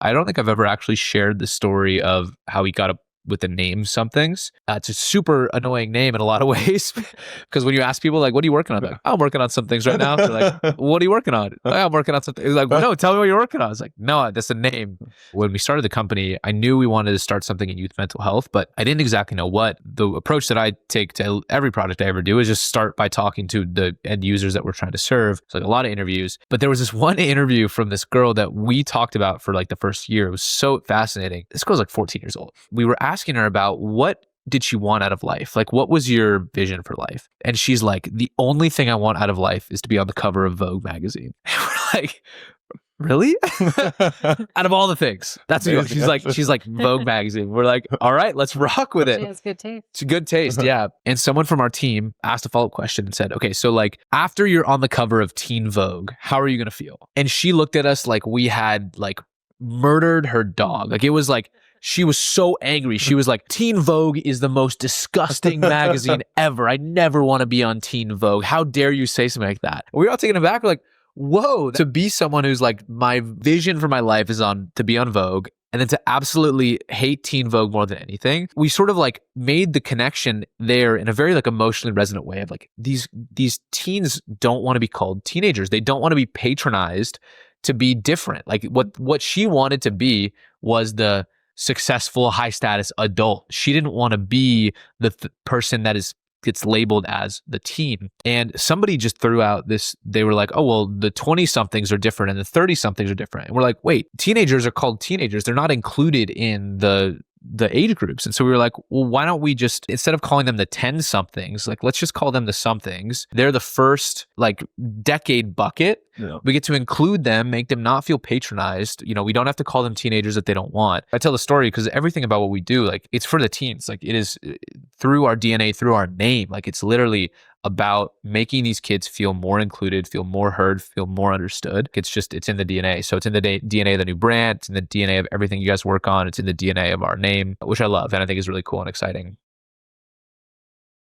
I don't think I've ever actually shared the story of how he got up with the name Somethings. It's a super annoying name in a lot of ways because when you ask people like, what are you working on? They're like, oh, I'm working on some things right now. They're like, what are you working on? "Oh, I'm working on something. It's like, well, no, tell me what you're working on. It's like, no, that's a name. When we started the company, I knew we wanted to start something in youth mental health, but I didn't exactly know what. The approach that I take to every project I ever do is just start by talking to the end users that we're trying to serve. It's like a lot of interviews, but there was this one interview from this girl that we talked about for like the first year. It was so fascinating. This girl's like 14 years old. We were asking her about what did she want out of life? Like, what was your vision for life? And she's like, the only thing I want out of life is to be on the cover of Vogue magazine. And we're like, really? Out of all the things, that's what she's like Vogue magazine. We're like, all right, let's rock with it. She has good taste. It's a good taste, yeah. And someone from our team asked a follow-up question and said, okay, so like after you're on the cover of Teen Vogue, how are you gonna feel? And she looked at us like we had like murdered her dog. Like it was like, she was so angry. She was like, Teen Vogue is the most disgusting magazine ever. I never want to be on Teen Vogue. How dare you say something like that? We were all taken aback. We're like, whoa, to be someone who's like, my vision for my life is to be on Vogue, and then to absolutely hate Teen Vogue more than anything. We sort of like made the connection there in a very like emotionally resonant way of like, these teens don't want to be called teenagers. They don't want to be patronized to be different. Like what she wanted to be was the successful, high status adult. She didn't want to be the person that gets labeled as the teen. And somebody just threw out this, they were like, oh, well, the 20 somethings are different and the 30 somethings are different. And we're like, wait, teenagers are called teenagers. They're not included in the age groups. And so we were like, well, why don't we just, instead of calling them the 10 somethings, like let's just call them the somethings. They're the first like decade bucket. Yeah. We get to include them, make them not feel patronized. You know, we don't have to call them teenagers that they don't want. I tell the story because everything about what we do, like it's for the teens. Like it is through our DNA, through our name. Like it's literally about making these kids feel more included, feel more heard, feel more understood. It's in the DNA. So it's in the DNA of the new brand. It's in the DNA of everything you guys work on. It's in the DNA of our name, which I love and I think is really cool and exciting.